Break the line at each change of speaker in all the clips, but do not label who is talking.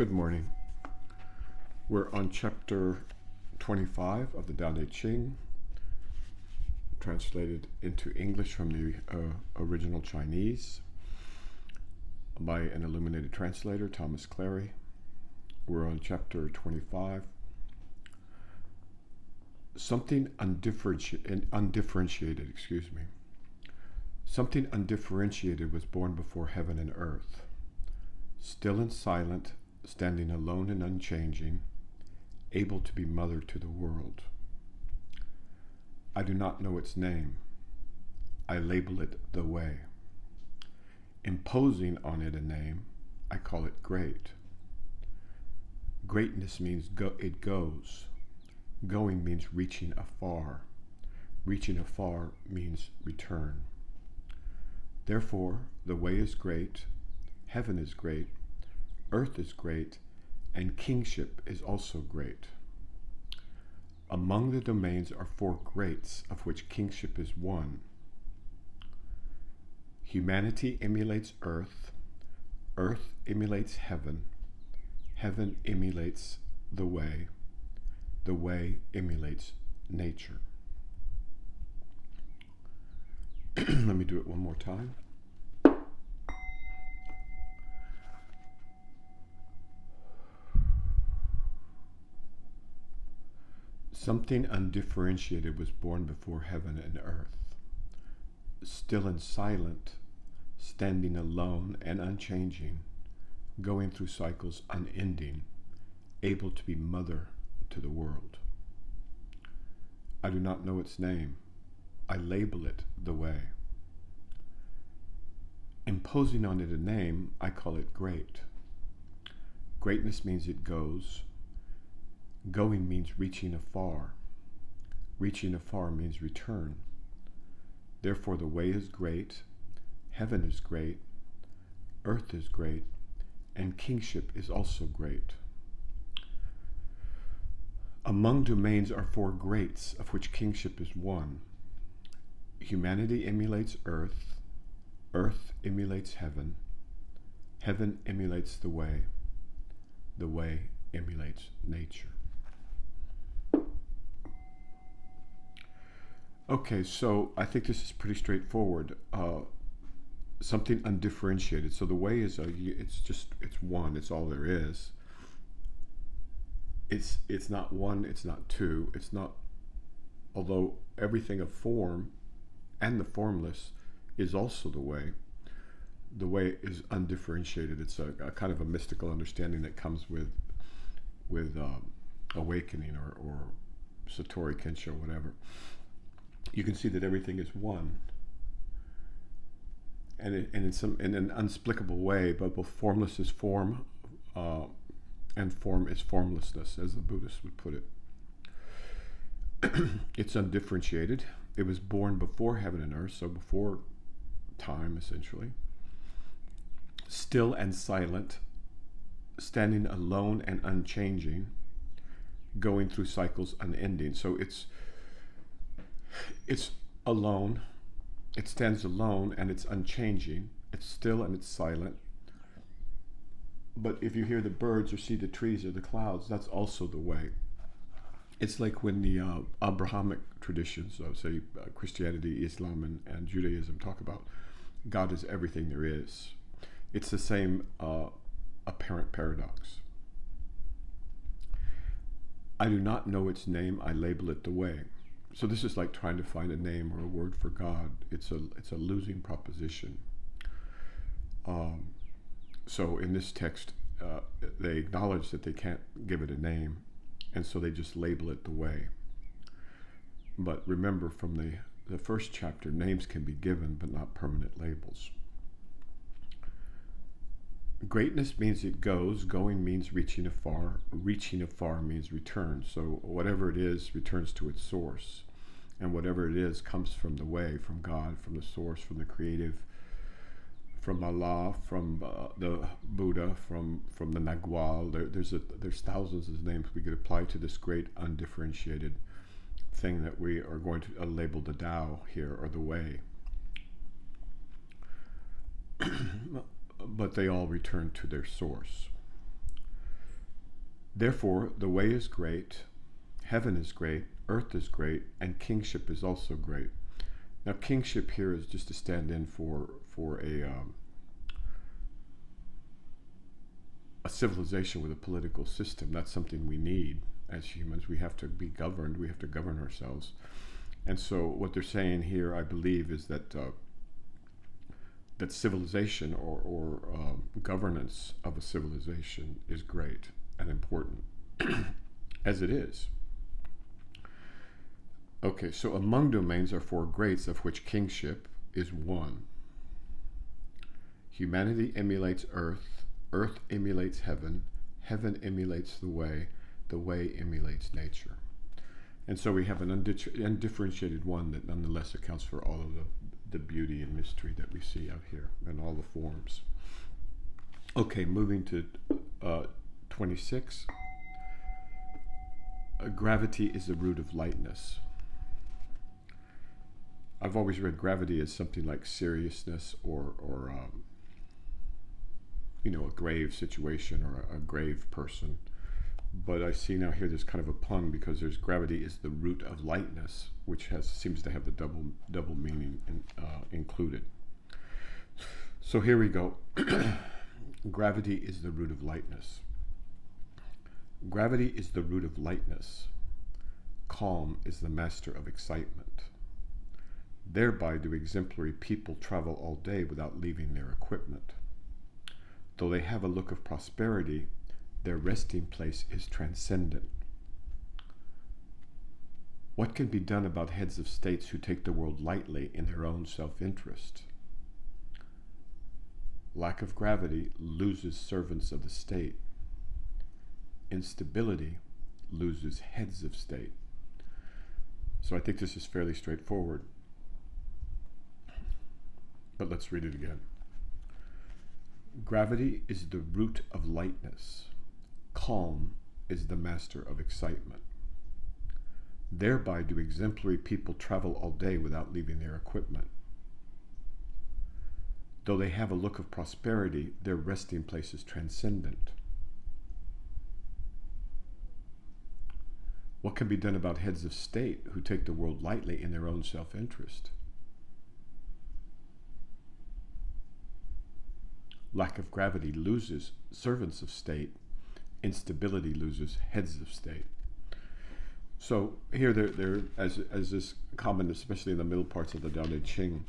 Good morning. We're on chapter 25 of the Tao Ching, translated into English from the original Chinese by an illuminated translator, Thomas Cleary. We're on chapter 25. Something undifferentiated, Something undifferentiated was born before heaven and earth, still and silent, standing alone and unchanging, able to be mother to the world. I do not know its name. I label it the way. Imposing on it a name, I call it great. Greatness means it goes. Going means reaching afar. Reaching afar means return. Therefore, the way is great, heaven is great, earth is great, and kingship is also great. Among the domains are four greats, of which kingship is one. Humanity emulates earth, earth emulates heaven, heaven emulates the way emulates nature. Let me do it one more time. Something undifferentiated was born before heaven and earth, still and silent, standing alone and unchanging, going through cycles unending, able to be mother to the world. I do not know its name. I label it the way. Imposing on it a name, I call it great. Greatness means it goes. Going means reaching afar. Reaching afar means return. Therefore, the way is great, heaven is great, earth is great, and kingship is also great. Among domains are four greats, of which kingship is one. Humanity emulates earth, earth emulates heaven, heaven emulates the way emulates nature. Okay, so I think this is pretty straightforward. Something undifferentiated. So the way is it's one. It's all there is. It's not one. It's not two. It's not. Although everything of form and the formless is also the way. The way is undifferentiated. It's a kind of a mystical understanding that comes with awakening or Satori Kensho, whatever. You can see that everything is one, and in an inexplicable way, but both formless is form, and form is formlessness, as the Buddhists would put it. It's undifferentiated. It was born before heaven and earth, so before time, essentially. Still and silent, standing alone and unchanging, going through cycles unending. So it's alone, it stands alone, and it's unchanging. It's still and it's silent. But if you hear the birds or see the trees or the clouds, that's also the way. It's like when the Abrahamic traditions, say Christianity, Islam, and Judaism, talk about God is everything there is. It's the same apparent paradox. I do not know its name. I label it the way. So this is like trying to find a name or a word for God. It's a losing proposition. So in this text, they acknowledge that they can't give it a name, and so they just label it the way. But remember, from the first chapter, names can be given, but not permanent labels. Greatness means it goes. Going means reaching afar. Reaching afar means return. So whatever it is returns to its source. And whatever it is comes from the way, from God, from the source, from the creative, from Allah, from the Buddha, from the Nagual. There's thousands of names we could apply to this great undifferentiated thing that we are going to label the Tao here, or the way. but they all return to their source. Therefore, the way is great, heaven is great, earth is great, and kingship is also great. Now, kingship here is just to stand in for a civilization with a political system. That's something we need as humans. We have to be governed. We have to govern ourselves. And so what they're saying here, I believe, is that that civilization or governance of a civilization is great and important, as it is. Okay, so among domains are four greats, of which kingship is one. Humanity emulates earth, earth emulates heaven, heaven emulates the way emulates nature. And so we have an undifferentiated one that nonetheless accounts for all of the beauty and mystery that we see out here and all the forms. Okay, moving to 26. Gravity is the root of lightness. I've always read gravity as something like seriousness or a grave situation or a grave person. But I see now here there's kind of a pun, because there's gravity is the root of lightness, which seems to have the double meaning included. So here we go. Gravity is the root of lightness. Gravity is the root of lightness. Calm is the master of excitement. Thereby do exemplary people travel all day without leaving their equipment. Though they have a look of prosperity, their resting place is transcendent. What can be done about heads of states who take the world lightly in their own self-interest? Lack of gravity loses servants of the state. Instability loses heads of state. So I think this is fairly straightforward. But let's read it again. Gravity is the root of lightness. Calm is the master of excitement. Thereby do exemplary people travel all day without leaving their equipment. Though they have a look of prosperity, their resting place is transcendent. What can be done about heads of state who take the world lightly in their own self-interest? Lack of gravity loses servants of state. Instability loses heads of state. So here, they're as is common, especially in the middle parts of the Tao Te Ching,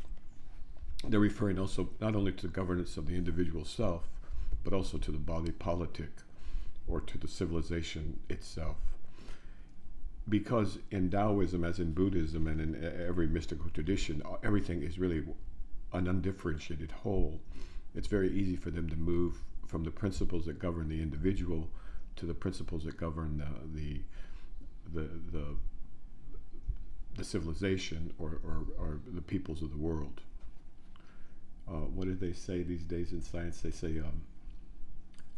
they're referring also not only to the governance of the individual self, but also to the body politic, or to the civilization itself. Because in Taoism, as in Buddhism and in every mystical tradition, everything is really an undifferentiated whole. It's very easy for them to move from the principles that govern the individual to the principles that govern the civilization or the peoples of the world. What do they say these days in science? They say,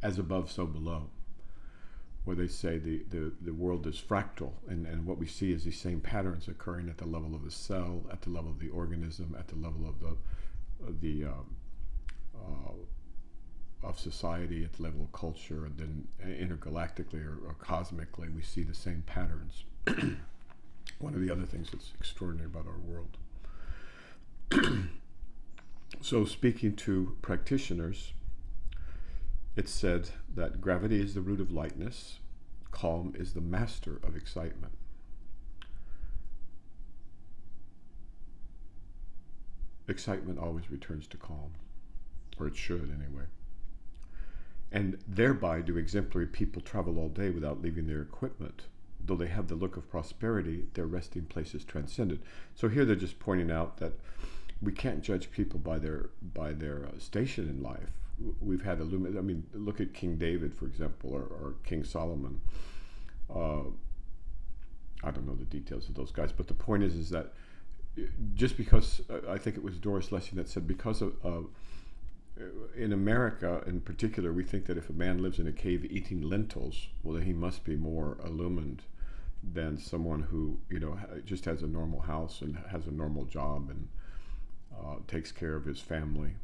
as above, so below. Where they say the world is fractal, and what we see is these same patterns occurring at the level of the cell, at the level of the organism, at the level of society, at the level of culture, and then intergalactically or cosmically, we see the same patterns. One of the other things that's extraordinary about our world. So speaking to practitioners, it's said that gravity is the root of lightness, calm is the master of excitement. Excitement always returns to calm, or it should anyway. And thereby do exemplary people travel all day without leaving their equipment. Though they have the look of prosperity, their resting place is transcendent. So here they're just pointing out that we can't judge people by their station in life. We've had look at King David, for example, or King Solomon. I don't know the details of those guys, but the point is that just because, I think it was Doris Lessing that said, because of in America in particular, we think that if a man lives in a cave eating lentils, well, then he must be more illumined than someone who, just has a normal house and has a normal job and takes care of his family.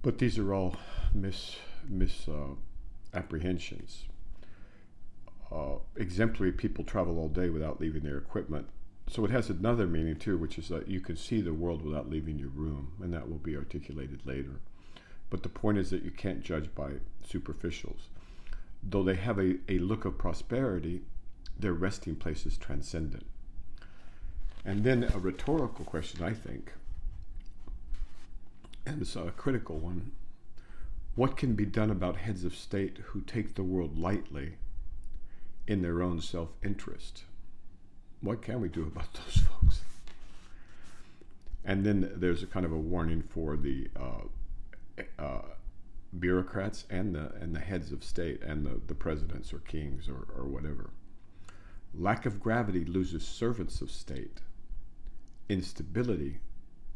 But these are all misapprehensions. exemplary people travel all day without leaving their equipment. So it has another meaning too, which is that you can see the world without leaving your room, and that will be articulated later. But the point is that you can't judge by superficials. Though they have a look of prosperity, their resting place is transcendent. And then a rhetorical question, I think, and it's a critical one. What can be done about heads of state who take the world lightly in their own self-interest? What can we do about those folks? And then there's a kind of a warning for the bureaucrats and the heads of state and the presidents or kings or whatever. Lack of gravity loses servants of state. Instability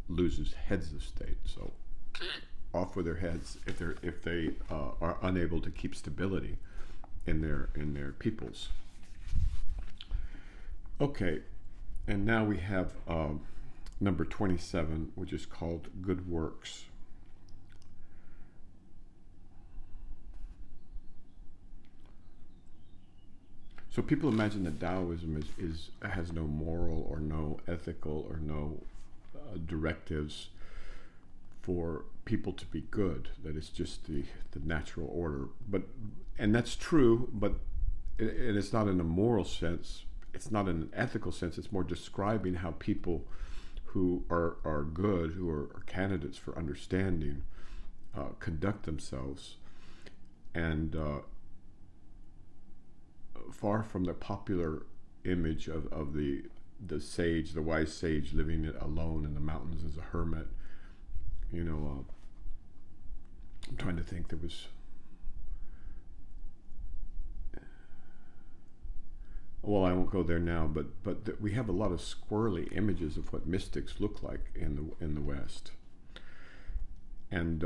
loses heads of state. So off with their heads if they are unable to keep stability in their peoples. Okay, and now we have number 27, which is called good works. So people imagine that Taoism has no moral or no ethical or no directives for people to be good, that it's just the natural order. And that's true, but it's not in a moral sense. It's not in an ethical sense. It's more describing how people who are good, who are candidates for understanding, conduct themselves. And far from the popular image of the sage, the wise sage living alone in the mountains as a hermit. You know, I'm trying to think. There was... Well, I won't go there now, but we have a lot of squirrely images of what mystics look like in the West, and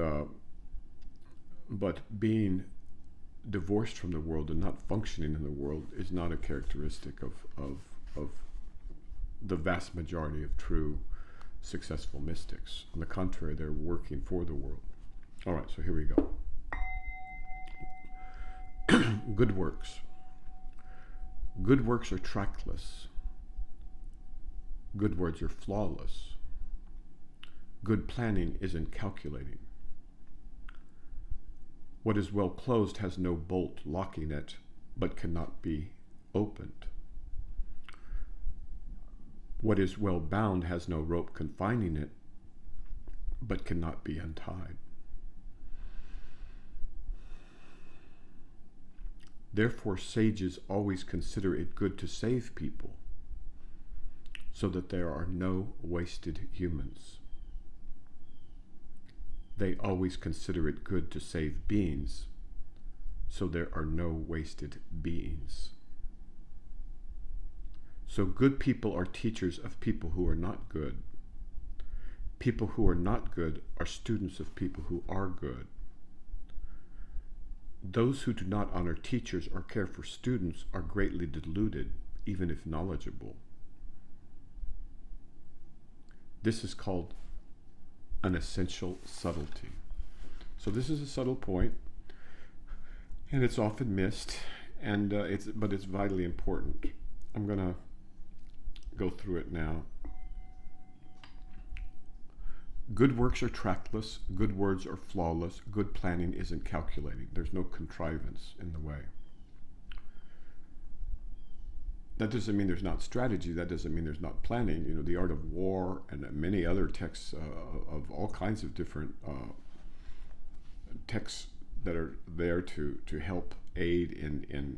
but being divorced from the world and not functioning in the world is not a characteristic of the vast majority of true successful mystics. On the contrary, they're working for the world. All right, so here we go. Good works. Good works are trackless. Good words are flawless. Good planning isn't calculating. What is well closed has no bolt locking it, but cannot be opened. What is well bound has no rope confining it, but cannot be untied. Therefore, sages always consider it good to save people, so that there are no wasted humans. They always consider it good to save beings, so there are no wasted beings. So good people are teachers of people who are not good. People who are not good are students of people who are good. Those who do not honor teachers or care for students are greatly deluded, even if knowledgeable. This is called an essential subtlety. So this is a subtle point, and it's often missed, and but it's vitally important. I'm going to go through it now. Good works are trackless, good words are flawless, good planning isn't calculating. There's no contrivance in the way. That doesn't mean there's not strategy, that doesn't mean there's not planning. You know, The Art of War and many other texts of all kinds of different texts that are there to help aid in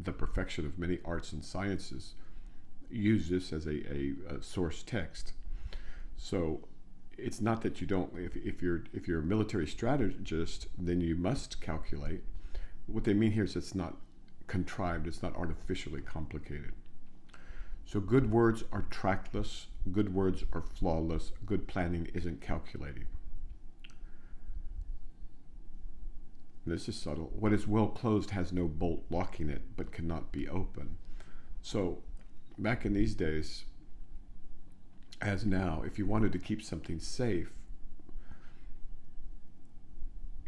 the perfection of many arts and sciences use this as a source text. So it's not that you don't, if you're a military strategist, then you must calculate. What they mean here is it's not contrived, it's not artificially complicated. So good words are trackless, good words are flawless, good planning isn't calculating. This is subtle. What is well closed has no bolt locking it, but cannot be open. So back in these days, as now, if you wanted to keep something safe,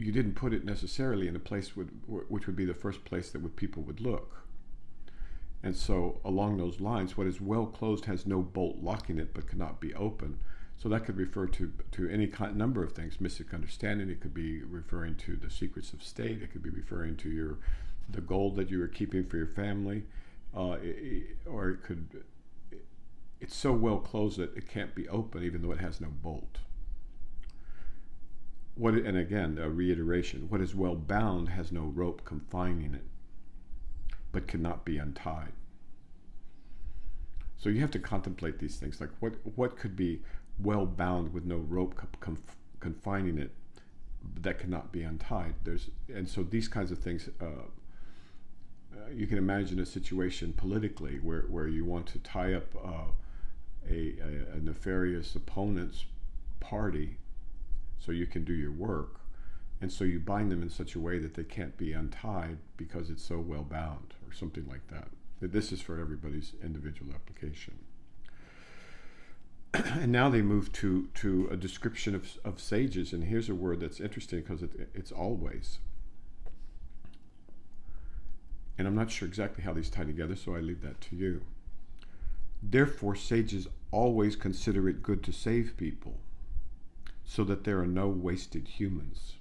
you didn't put it necessarily in a place which would be the first place that people would look. And so along those lines, what is well closed has no bolt locking it but cannot be open. So that could refer to any number of things. Mystic understanding, it could be referring to the secrets of state, it could be referring to the gold that you are keeping for your family, or it could, it's so well closed that it can't be open even though it has no bolt. And again, a reiteration, what is well bound has no rope confining it, but cannot be untied. So you have to contemplate these things, like what could be well bound with no rope confining it that cannot be untied. And so these kinds of things, you can imagine a situation politically where you want to tie up a nefarious opponent's party so you can do your work, and so you bind them in such a way that they can't be untied because it's so well bound, or something like that. This is for everybody's individual application. And now they move to a description of sages, and here's a word that's interesting because it's always. And I'm not sure exactly how these tie together, so I leave that to you. Therefore, sages always consider it good to save people, so that there are no wasted humans.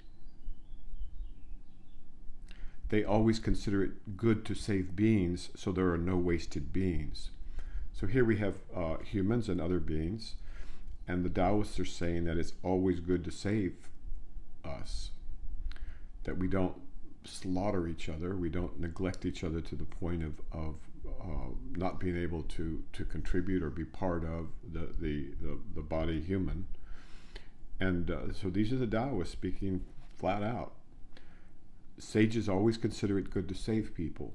They always consider it good to save beings, so there are no wasted beings. So here we have humans and other beings, and the Taoists are saying that it's always good to save us, that we don't slaughter each other, we don't neglect each other to the point of not being able to contribute or be part of the body human. And so these are the Taoists speaking flat out. Sages always consider it good to save people,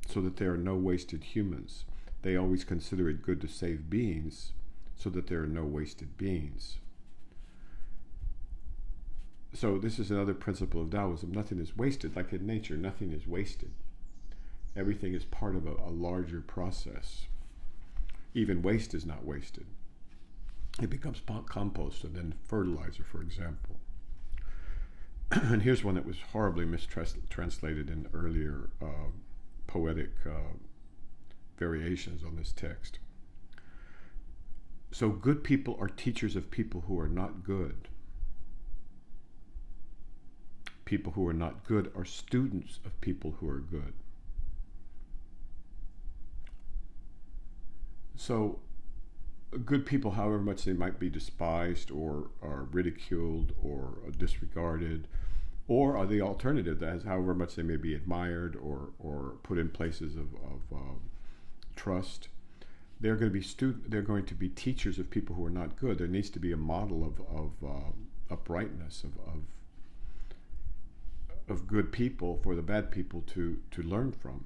so that there are no wasted humans. They always consider it good to save beings, so that there are no wasted beings. So this is another principle of Taoism. Nothing is wasted. Like in nature, nothing is wasted. Everything is part of a larger process. Even waste is not wasted. It becomes compost and then fertilizer, for example. And here's one that was horribly mistranslated in earlier poetic variations on this text. So good people are teachers of people who are not good. People who are not good are students of people who are good. So good people, however much they might be despised or are ridiculed or disregarded, or are the alternative, as however much they may be admired or put in places of trust, they're going to be teachers of people who are not good. There needs to be a model of uprightness, of good people for the bad people to learn from.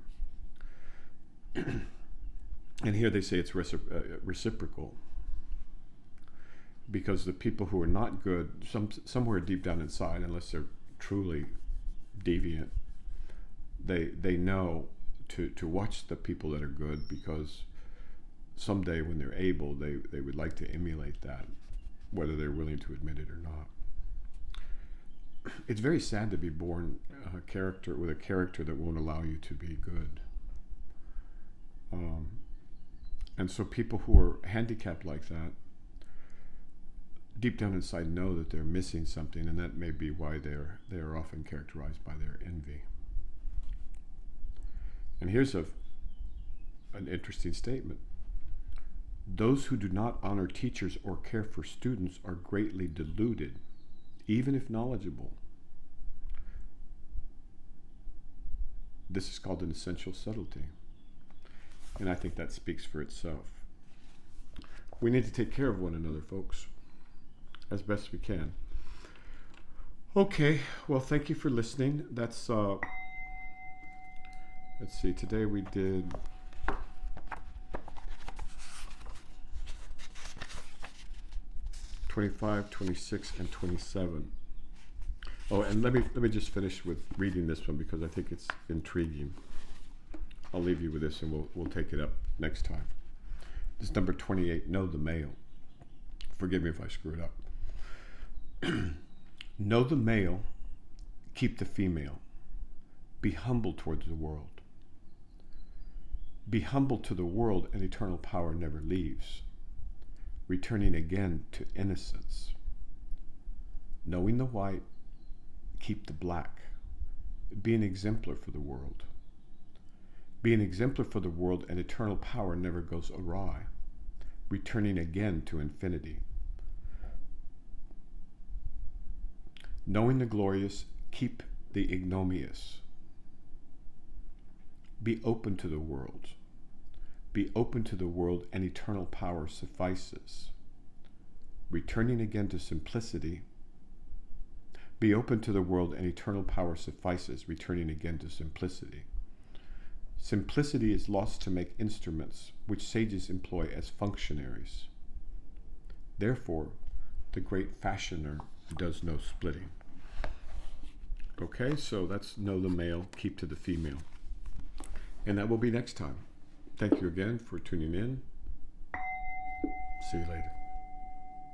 And here they say it's reciprocal, because the people who are not good, somewhere deep down inside, unless they're truly deviant, they know to watch the people that are good, because someday when they're able, they would like to emulate that, whether they're willing to admit it or not. It's very sad to be born with a character that won't allow you to be good. And so people who are handicapped like that, deep down inside, know that they're missing something, and that may be why they're often characterized by their envy. And here's an interesting statement. Those who do not honor teachers or care for students are greatly deluded, even if knowledgeable. This is called an essential subtlety. And I think that speaks for itself. We need to take care of one another, folks, as best we can. Okay, well, thank you for listening. That's, let's see, today we did 25, 26, and 27. Oh, and let me just finish with reading this one because I think it's intriguing. I'll leave you with this, and we'll take it up next time. This is number 28, Know the Male. Forgive me if I screw it up. Know the male keep the female. Be humble towards the world. Be humble to the world, and eternal power never leaves, returning again to innocence. Knowing the white, keep the black. Be an exemplar for the world. Be an exemplar for the world, and eternal power never goes awry, returning again to infinity. Knowing the glorious, keep the ignominious. Be open to the world. Be open to the world, and eternal power suffices, returning again to simplicity. Be open to the world, and eternal power suffices, returning again to simplicity. Simplicity is lost to make instruments, which sages employ as functionaries. Therefore, the great fashioner does no splitting. Okay, so that's know the male, keep to the female. And that will be next time. Thank you again for tuning in. See you later.